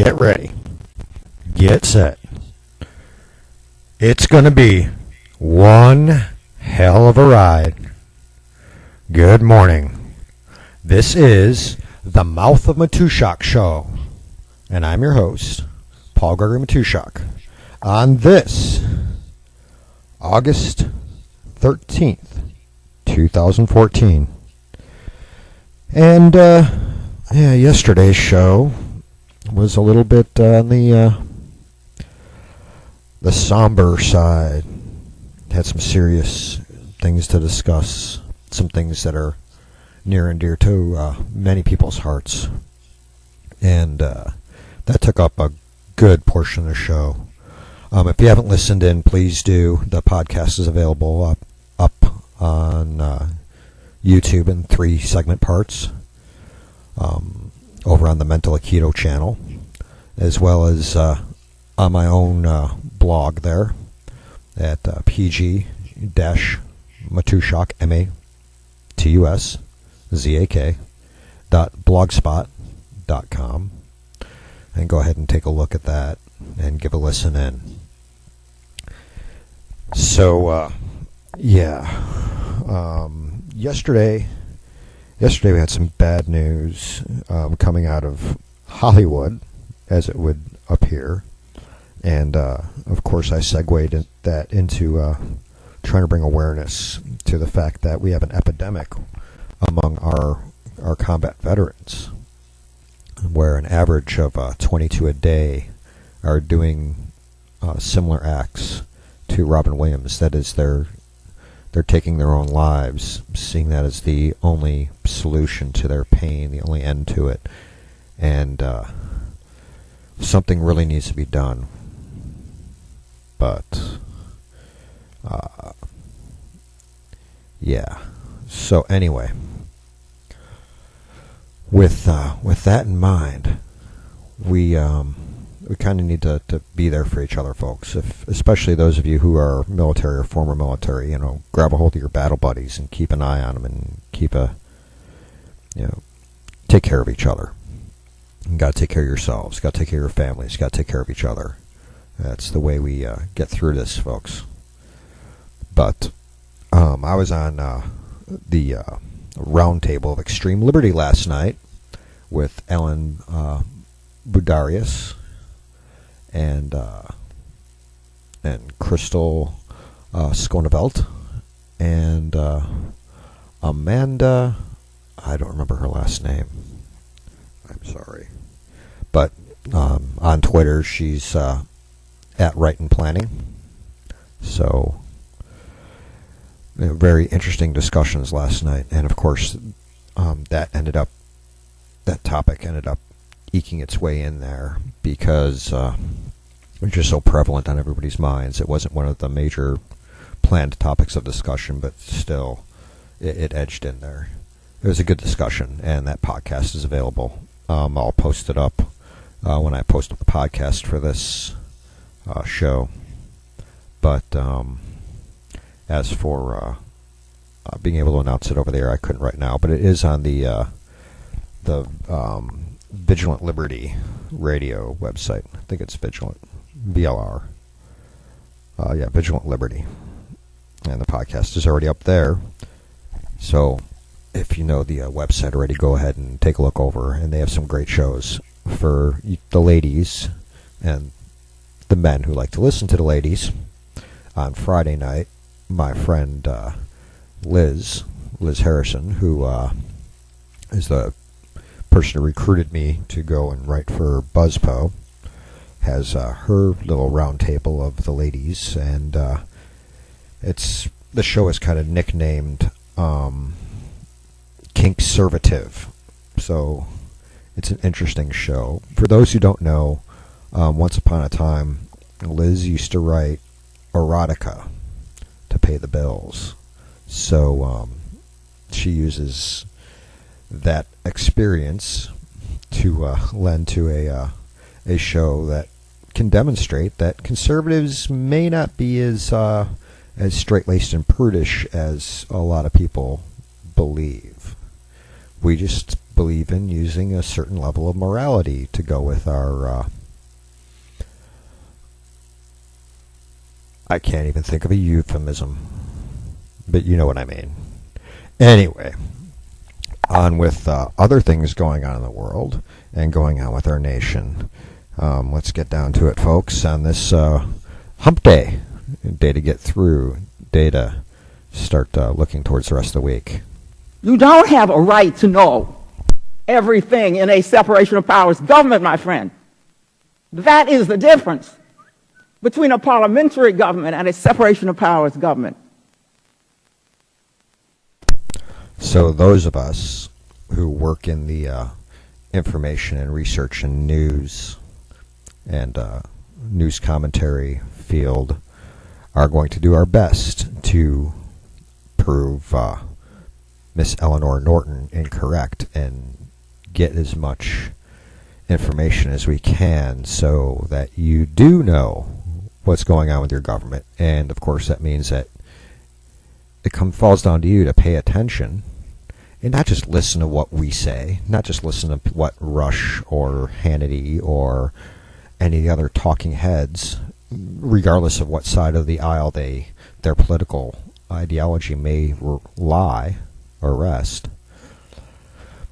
Get ready. Get set. It's going to be one hell of a ride. Good morning. This is the Mouth of Matuszak show. And I'm your host, Paul-Gregory Matuszak. On this August 13th, 2014. And yesterday's show was a little bit on the somber side. Had some serious things to discuss, some things that are near and dear to many people's hearts, and that took up a good portion of the show. If you haven't listened in, please do. The podcast is available up on YouTube in 3 segment parts. Over on the Mental Aikido channel, as well as on my own blog there at pg-matuszak, .blogspot.com, and go ahead and take a look at that and give a listen in. So, yesterday we had some bad news coming out of Hollywood, as it would appear. And, of course, I segued that into trying to bring awareness to the fact that we have an epidemic among our combat veterans, where an average of 22 a day are doing similar acts to Robin Williams. That is, they're taking their own lives, seeing that as the only solution to their pain, the only end to it. And something really needs to be done. But, So anyway, with that in mind, we kind of need to be there for each other, folks. Especially those of you who are military or former military, grab a hold of your battle buddies and keep an eye on them, and take care of each other. You got to take care of yourselves. Got to take care of your families. Got to take care of each other. That's the way we get through this, folks. But I was on the roundtable of Extreme Liberty last night with Ellen Budarius and Crystal Skonevelt and Amanda. I don't remember her last name. I'm sorry, but on Twitter she's at Right and Planning. So very interesting discussions last night, and of course that topic ended up eking its way in there because it was just so prevalent on everybody's minds. It wasn't one of the major planned topics of discussion, but still it edged in there. It was a good discussion, and that podcast is available. I'll post it up when I post up the podcast for this show. But as for being able to announce it over there, I couldn't right now. But it is on the Vigilant Liberty radio website. I think it's Vigilant, VLR. Vigilant Liberty. And the podcast is already up there. So if you know the website already, go ahead and take a look over. And they have some great shows for the ladies and the men who like to listen to the ladies. On Friday night, my friend Liz Harrison, who is the person who recruited me to go and write for BuzzPo, has her little round table of the ladies, and the show is kind of nicknamed Kinkservative. So it's an interesting show. For those who don't know, once upon a time, Liz used to write erotica to pay the bills. So she uses that experience to lend to a show that can demonstrate that conservatives may not be as straight-laced and prudish as a lot of people believe. We just believe in using a certain level of morality to go with our I can't even think of a euphemism, but you know what I mean. Anyway, on with other things going on in the world and going on with our nation. Let's get down to it, folks, on this hump day to get through, day to start looking towards the rest of the week. You don't have a right to know everything in a separation of powers government, my friend. That is the difference between a parliamentary government and a separation of powers government. So those of us who work in the information and research and news and news commentary field are going to do our best to prove Miss Eleanor Norton incorrect and get as much information as we can so that you do know what's going on with your government. And of course that means that it falls down to you to pay attention and not just listen to what we say, not just listen to what Rush or Hannity or any of the other talking heads, regardless of what side of the aisle their political ideology may lie or rest.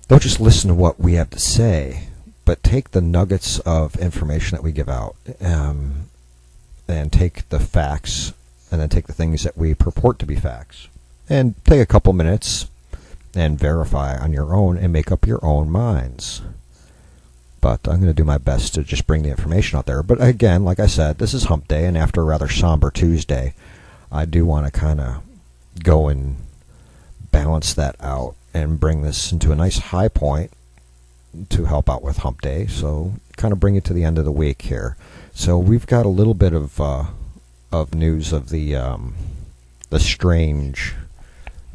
Don't just listen to what we have to say, but take the nuggets of information that we give out and take the facts and then take the things that we purport to be facts and take a couple minutes and verify on your own and make up your own minds. But I'm going to do my best to just bring the information out there. But again, like I said, this is hump day, and after a rather somber Tuesday, I do want to kind of go and balance that out and bring this into a nice high point to help out with hump day. So kind of bring it to the end of the week here. So we've got a little bit of news of the strange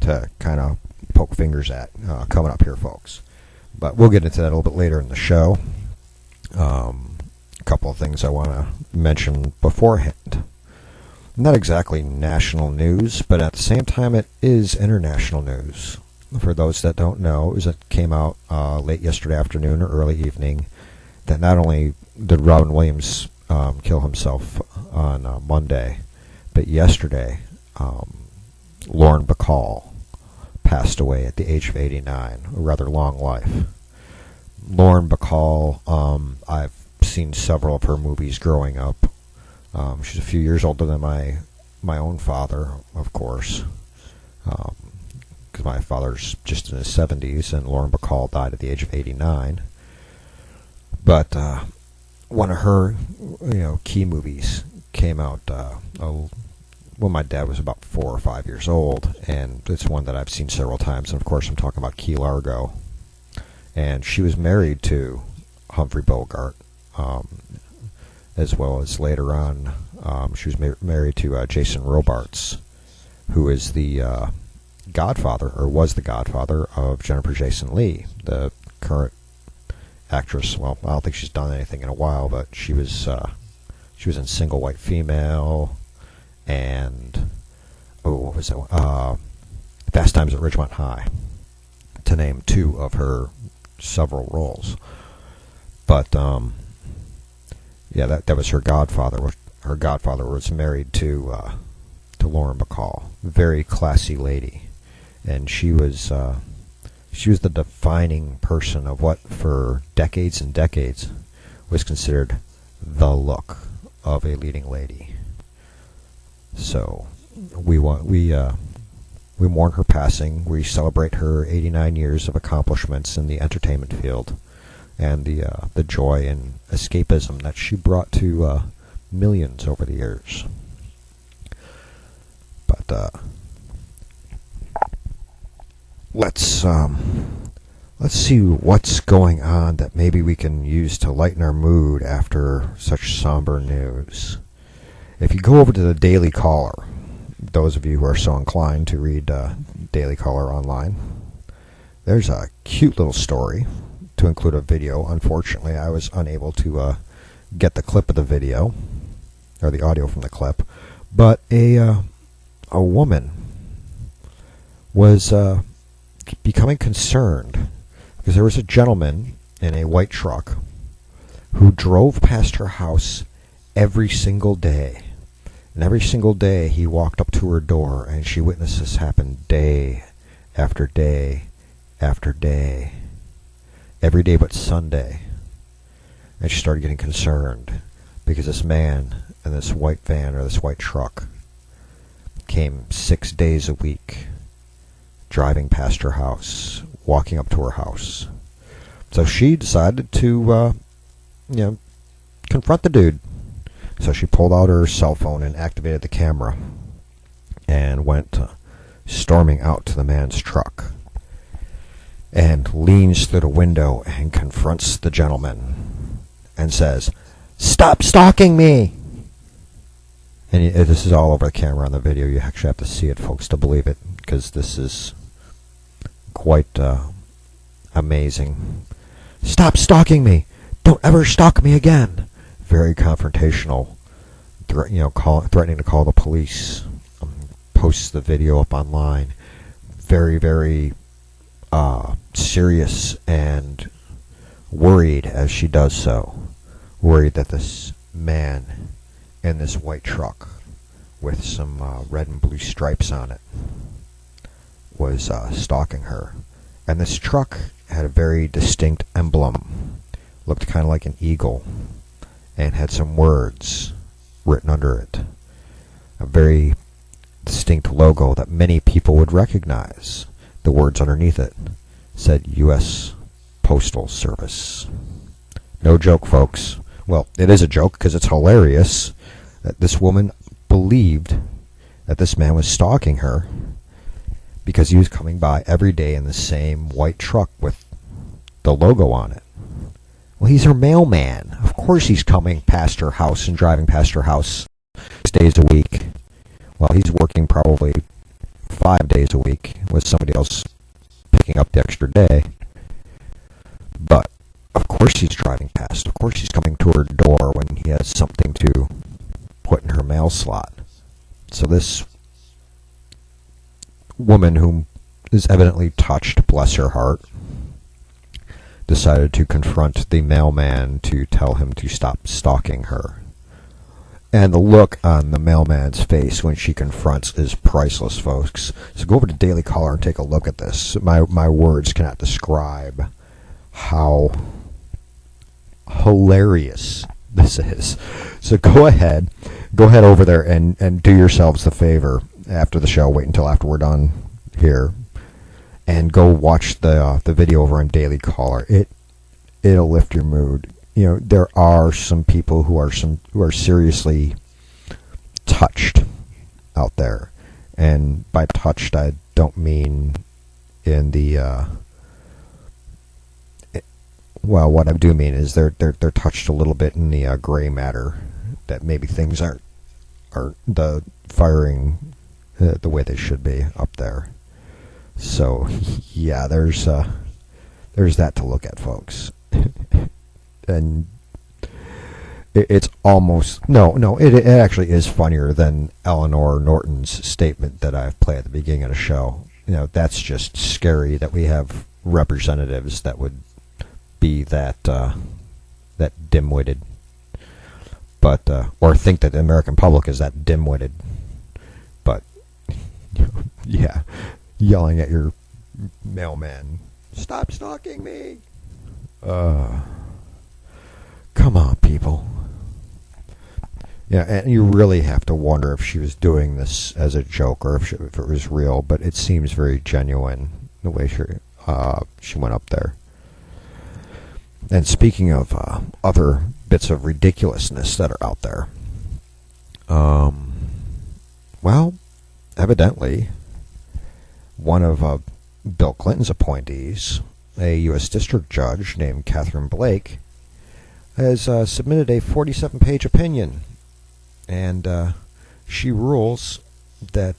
to kind of poke fingers at coming up here, folks. But we'll get into that a little bit later in the show. A couple of things I want to mention beforehand. Not exactly national news, but at the same time it is international news. For those that don't know, it came out late yesterday afternoon or early evening that not only did Robin Williams kill himself on Monday, but yesterday Lauren Bacall passed away at the age of 89, a rather long life. Lauren Bacall, I've seen several of her movies growing up. She's a few years older than my own father, of course, because my father's just in his 70s, and Lauren Bacall died at the age of 89. But one of her, key movies came out when my dad was about 4 or 5 years old, and it's one that I've seen several times. And of course, I'm talking about Key Largo. And she was married to Humphrey Bogart, as well as later on, she was married to Jason Robards, who is the godfather, or was the godfather of Jennifer Jason Leigh, the current actress. Well, I don't think she's done anything in a while, but she was in Single White Female, and what was that? Fast Times at Ridgemont High, to name two of her several roles. But that was her godfather. Her godfather was married to Lauren Bacall, very classy lady, and she was the defining person of what for decades and decades was considered the look of a leading lady. So we mourn her passing. We celebrate her 89 years of accomplishments in the entertainment field and the joy and escapism that she brought to millions over the years. But let's see what's going on that maybe we can use to lighten our mood after such somber news. If you go over to the Daily Caller, those of you who are so inclined to read Daily Caller online, there's a cute little story to include a video. Unfortunately, I was unable to get the clip of the video, or the audio from the clip, but a woman was becoming concerned because there was a gentleman in a white truck who drove past her house every single day. And every single day he walked up to her door, and she witnessed this happen day after day after day. Every day but Sunday. And she started getting concerned because this man in this white van or this white truck came 6 days a week driving past her house, walking up to her house. So she decided to confront the dude. So she pulled out her cell phone and activated the camera and went storming out to the man's truck and leans through the window and confronts the gentleman and says, "Stop stalking me!" And this is all over the camera on the video. You actually have to see it, folks, to believe it, because this is quite amazing. "Stop stalking me! Don't ever stalk me again!" Very confrontational, threatening to call the police. Posts the video up online. Very, very serious and worried as she does so. Worried that this man in this white truck with some red and blue stripes on it was stalking her. And this truck had a very distinct emblem. Looked kind of like an eagle and had some words written under it. A very distinct logo that many people would recognize. The words underneath it said U.S. Postal Service. No joke, folks. Well, it is a joke because it's hilarious that this woman believed that this man was stalking her because he was coming by every day in the same white truck with the logo on it. Well, he's her mailman. Of course he's coming past her house and driving past her house 6 days a week. Well, he's working probably 5 days a week with somebody else picking up the extra day. But of course he's driving past. Of course he's coming to her door when he has something to put in her mail slot. So this woman, whom is evidently touched, bless her heart, decided to confront the mailman to tell him to stop stalking her. And the look on the mailman's face when she confronts is priceless, folks. So go over to Daily Caller and take a look at this. My words cannot describe how hilarious this is. So go ahead over there and do yourselves the favor after the show. Wait until after we're done here, and go watch the video over on Daily Caller. It'll lift your mood. You know, there are some people who are seriously touched out there, and by touched I don't mean in the well, what I do mean is they're touched a little bit in the gray matter, that maybe things aren't the firing the way they should be up there. So yeah, there's that to look at, folks. And it's almost it actually is funnier than Eleanor Norton's statement that I played at the beginning of the show. You know, that's just scary that we have representatives that would be that dim-witted, but or think that the American public is that dim-witted. But yeah, yelling at your mailman, "Stop stalking me!" Come on, people. Yeah, and you really have to wonder if she was doing this as a joke or if it was real. But it seems very genuine the way she went up there. And speaking of other bits of ridiculousness that are out there, well, evidently, one of Bill Clinton's appointees, a U.S. district judge named Catherine Blake, has submitted a 47-page opinion, and she rules that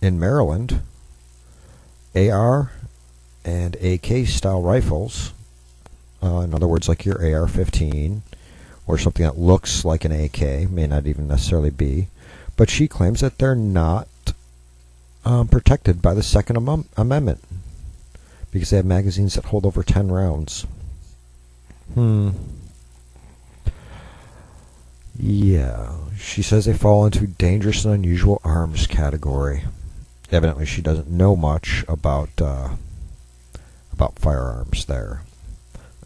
in Maryland, AR and AK style rifles, in other words, like your AR-15 or something that looks like an AK, may not even necessarily be, but she claims that they're not protected by the Second Amendment because they have magazines that hold over 10 rounds. Yeah, she says they fall into dangerous and unusual arms category. Evidently, she doesn't know much about firearms there.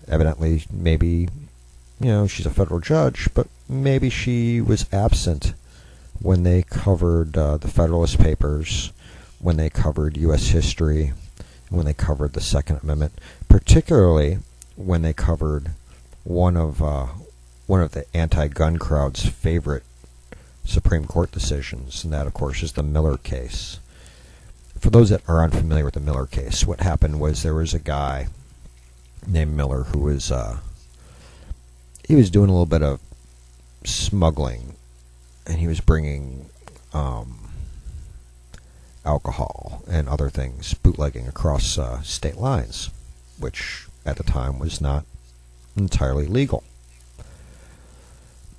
Evidently, maybe, she's a federal judge, but maybe she was absent when they covered the Federalist Papers, when they covered U.S. history, when they covered the Second Amendment, particularly when they covered one of the anti-gun crowd's favorite Supreme Court decisions, and that, of course, is the Miller case. For those that are unfamiliar with the Miller case, what happened was there was a guy named Miller who was he was doing a little bit of smuggling, and he was bringing alcohol and other things, bootlegging across state lines, which at the time was not entirely legal.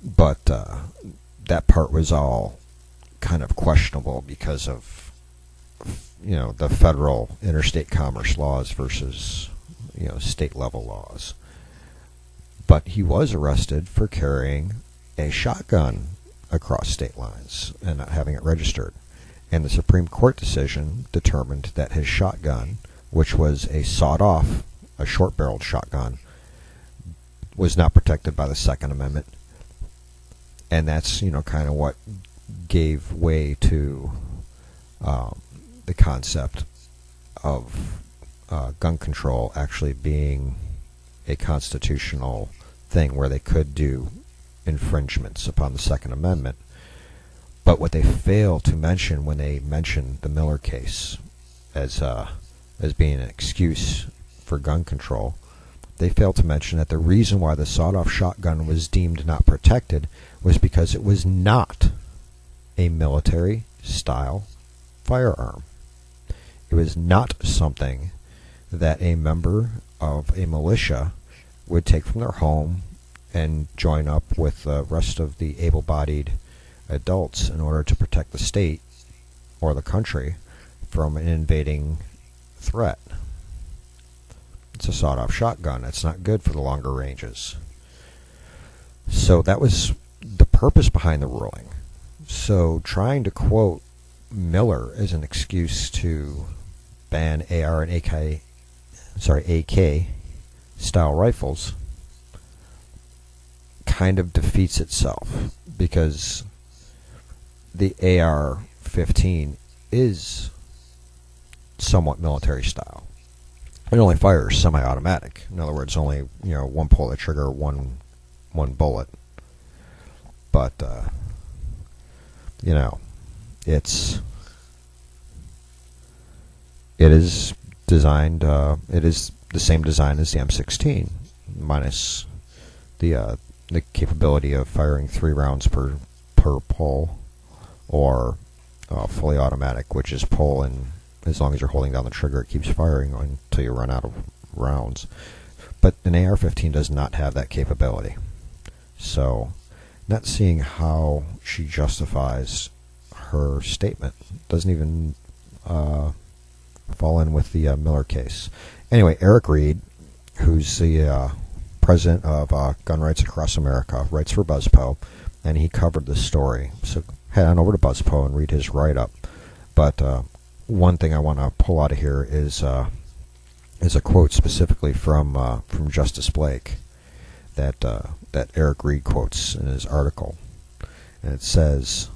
But that part was all kind of questionable because of the federal interstate commerce laws versus state level laws. But he was arrested for carrying a shotgun across state lines and not having it registered. And the Supreme Court decision determined that his shotgun, which was a sawed-off, a short-barreled shotgun, was not protected by the Second Amendment. And that's, kind of what gave way to the concept of gun control actually being a constitutional thing where they could do infringements upon the Second Amendment. But what they fail to mention when they mention the Miller case as being an excuse for gun control, they fail to mention that the reason why the sawed-off shotgun was deemed not protected was because it was not a military-style firearm. It was not something that a member of a militia would take from their home and join up with the rest of the able-bodied adults in order to protect the state or the country from an invading threat. It's a sawed-off shotgun. It's not good for the longer ranges. So that was the purpose behind the ruling. So trying to quote Miller as an excuse to ban AR and AK style rifles kind of defeats itself, because the AR-15 is somewhat military style. It only fires semi-automatic. In other words, only one pull of the trigger, one bullet. But it is designed. It is the same design as the M16, minus the capability of firing 3 rounds per pull, or fully automatic, which is pull, and as long as you're holding down the trigger, it keeps firing until you run out of rounds. But an AR-15 does not have that capability. So, not seeing how she justifies her statement. Doesn't even fall in with the Miller case. Anyway, Eric Reed, who's the president of Gun Rights Across America, writes for BuzzPo, and he covered this story. So head on over to BuzzPo and read his write-up. But one thing I want to pull out of here is a quote specifically from Justice Blake that Eric Reed quotes in his article. And it says,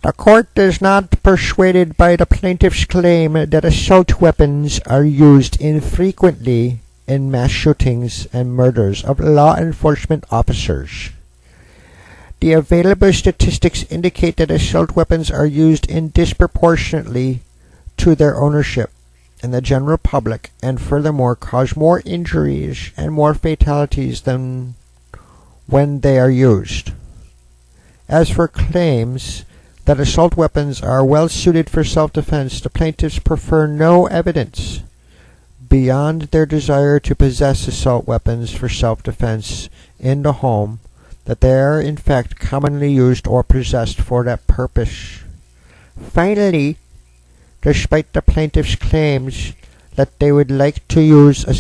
"The court is not persuaded by the plaintiff's claim that assault weapons are used infrequently in mass shootings and murders of law enforcement officers. The available statistics indicate that assault weapons are used disproportionately to their ownership and the general public, and furthermore cause more injuries and more fatalities than when they are used. As for claims that assault weapons are well suited for self-defense, the plaintiffs prefer no evidence beyond their desire to possess assault weapons for self-defense in the home that they are in fact commonly used or possessed for that purpose. Finally, despite the plaintiff's claims that they would like to use a